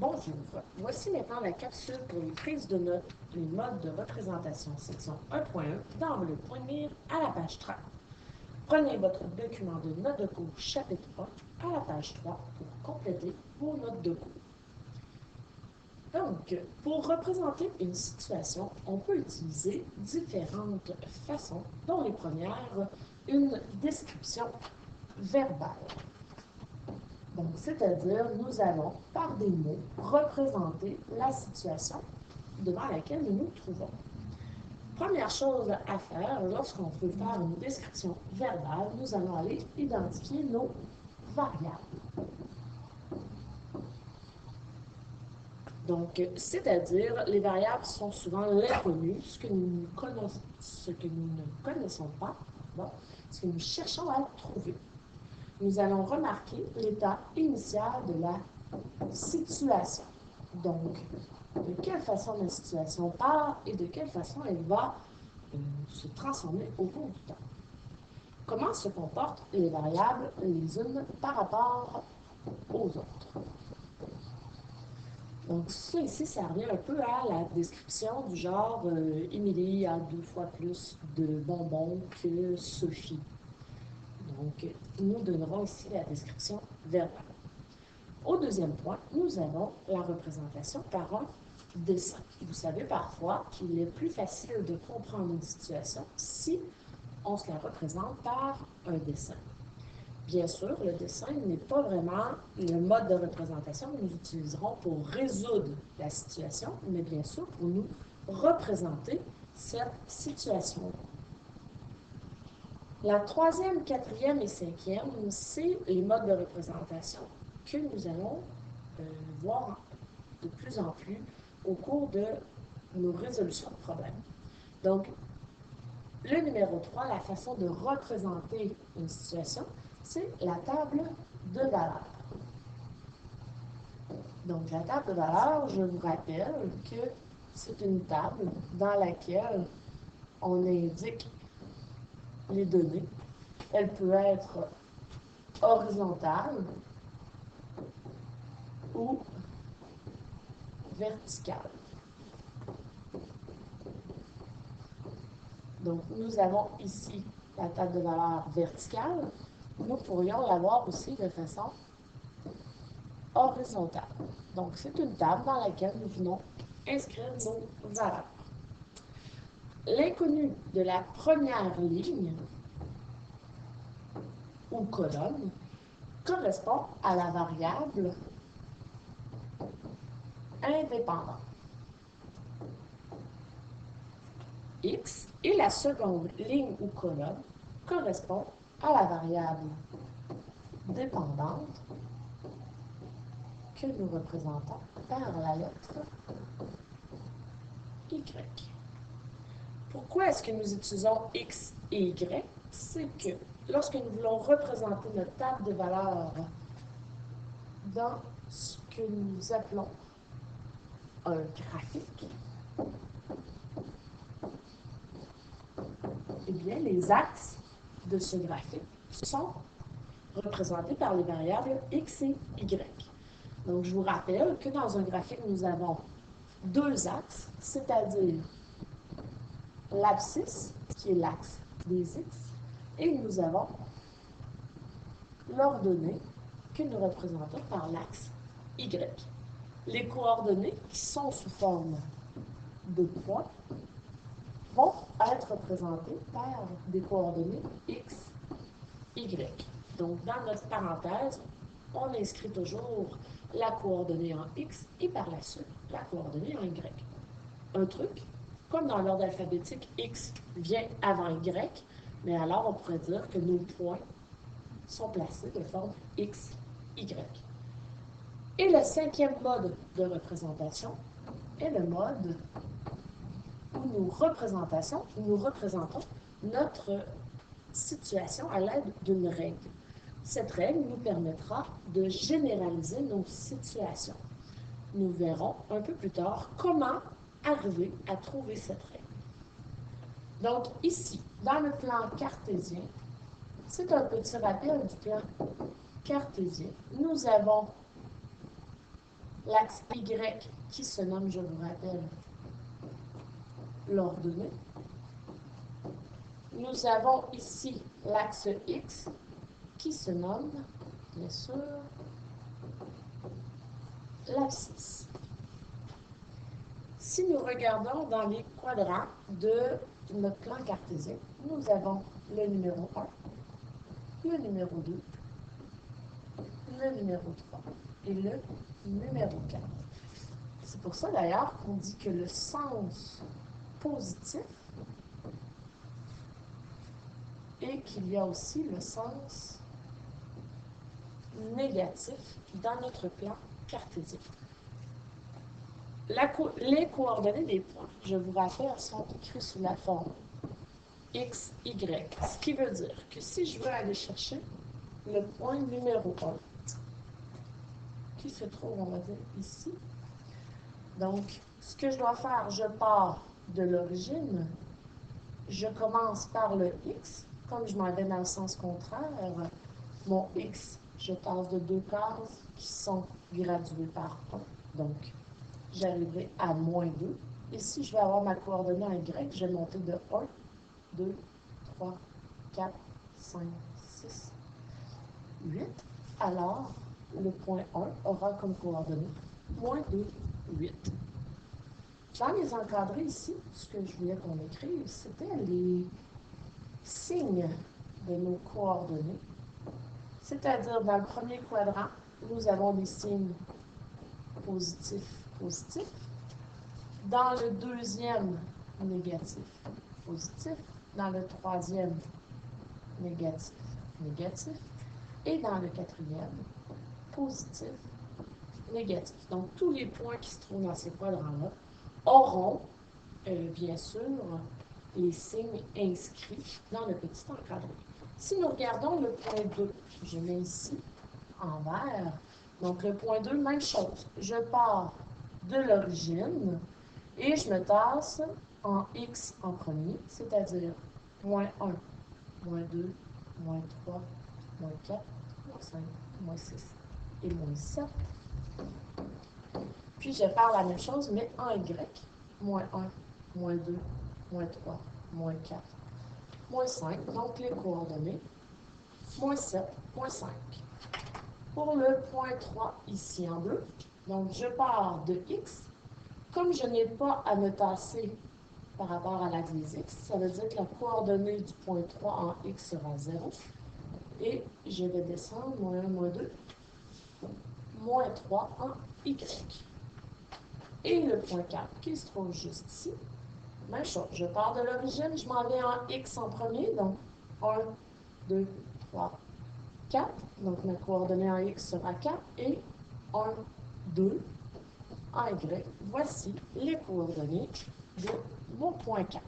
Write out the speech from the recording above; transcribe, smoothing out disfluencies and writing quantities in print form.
Bonjour, voici maintenant la capsule pour les prises de notes, les modes de représentation, section 1.1, d'enveloppe point de mire à la page 30. Prenez votre document de notes de cours chapitre 1 à la page 3 pour compléter vos notes de cours. Donc, pour représenter une situation, on peut utiliser différentes façons, dont les premières, une description verbale. Donc, c'est-à-dire, nous allons, par des mots, représenter la situation devant laquelle nous nous trouvons. Première chose à faire, lorsqu'on veut faire une description verbale, nous allons aller identifier nos variables. Donc, c'est-à-dire, les variables sont souvent l'inconnu, ce que nous ne connaissons pas, bon, ce que nous cherchons à trouver. Nous allons remarquer l'état initial de la situation. Donc, de quelle façon la situation part et de quelle façon elle va se transformer au cours du temps. Comment se comportent les variables les unes par rapport aux autres. Donc, ça ici, ça revient un peu à la description du genre Émilie a 2 fois plus de bonbons que Sophie. Donc, nous donnerons ici la description verbale. Au deuxième point, nous avons la représentation par un dessin. Vous savez parfois qu'il est plus facile de comprendre une situation si on se la représente par un dessin. Bien sûr, le dessin n'est pas vraiment le mode de représentation que nous utiliserons pour résoudre la situation, mais bien sûr pour nous représenter cette situation. La troisième, quatrième et cinquième, c'est les modes de représentation que nous allons voir de plus en plus au cours de nos résolutions de problèmes. Donc, le numéro 3, la façon de représenter une situation, c'est la table de valeurs. Donc, la table de valeurs, je vous rappelle que c'est une table dans laquelle on indique les données. Elle peut être horizontale ou verticale. Donc, nous avons ici la table de valeurs verticale. Nous pourrions l'avoir aussi de façon horizontale. Donc, c'est une table dans laquelle nous venons inscrire nos valeurs. L'inconnu de la première ligne ou colonne correspond à la variable indépendante x et la seconde ligne ou colonne correspond à la variable dépendante que nous représentons par la lettre y. Pourquoi est-ce que nous utilisons x et y? C'est que lorsque nous voulons représenter notre table de valeurs dans ce que nous appelons un graphique, eh bien, les axes de ce graphique sont représentés par les variables x et y. Donc, je vous rappelle que dans un graphique, nous avons deux axes, c'est-à-dire l'abscisse, qui est l'axe des x, et nous avons l'ordonnée que nous représentons par l'axe y. Les coordonnées qui sont sous forme de points vont être représentées par des coordonnées x, y. Donc, dans notre parenthèse, on inscrit toujours la coordonnée en x et par la suite la coordonnée en y. Un truc, comme dans l'ordre alphabétique, x vient avant y, mais alors on pourrait dire que nos points sont placés de forme x, y. Et le cinquième mode de représentation est le mode où nous représentons notre situation à l'aide d'une règle. Cette règle nous permettra de généraliser nos situations. Nous verrons un peu plus tard comment arriver à trouver cette règle. Donc ici, dans le plan cartésien, c'est un petit rappel du plan cartésien. Nous avons l'axe Y qui se nomme, je vous rappelle, l'ordonnée. Nous avons ici l'axe X qui se nomme, bien sûr, l'abscisse. Si nous regardons dans les quadrants de notre plan cartésien, nous avons le numéro 1, le numéro 2, le numéro 3 et le numéro 4. C'est pour ça d'ailleurs qu'on dit que le sens positif et qu'il y a aussi le sens négatif dans notre plan cartésien. Les coordonnées des points, je vous rappelle, sont écrites sous la forme X, Y. Ce qui veut dire que si je veux aller chercher le point numéro 1, qui se trouve, on va dire, ici. Donc, ce que je dois faire, je pars de l'origine, je commence par le X, comme je m'en vais dans le sens contraire, mon X, je passe de 2 cases qui sont graduées par 1. Donc, j'arriverai à moins 2. Et si je vais avoir ma coordonnée en Y, je vais monter de 1, 2, 3, 4, 5, 6, 8. Alors, le point 1 aura comme coordonnée moins 2, 8. Dans les encadrés ici, ce que je voulais qu'on écrive, c'était les signes de nos coordonnées. C'est-à-dire, dans le premier quadrant, nous avons des signes positifs, positifs. Dans le deuxième, négatif, positif. Dans le troisième, négatif, négatif. Et dans le quatrième, positif, négatif. Donc, tous les points qui se trouvent dans ces quadrants-là auront, bien sûr, les signes inscrits dans le petit encadré. Si nous regardons le point 2, je mets ici en vert. Donc, le point 2, même chose. Je pars de l'origine et je me tasse en X en premier, c'est-à-dire moins 1, moins 2, moins 3, moins 4, moins 5, moins 6 et moins 7. Puis, je pars la même chose, mais en Y. Moins 1, moins 2, moins 3, moins 4, moins 5. Donc, les coordonnées, moins 7, moins 5. Pour le point 3, ici en bleu, donc je pars de X. Comme je n'ai pas à me tasser par rapport à l'axe des X, ça veut dire que la coordonnée du point 3 en X sera 0. Et je vais descendre, moins 1, moins 2, moins 3 en Y. Et le point 4 qui se trouve juste ici, même chose. Je pars de l'origine, je m'en vais en X en premier, donc 1, 2, 3, 4. Donc ma coordonnée en X sera 4 et 1, 2 en Y. Voici les coordonnées de mon point 4.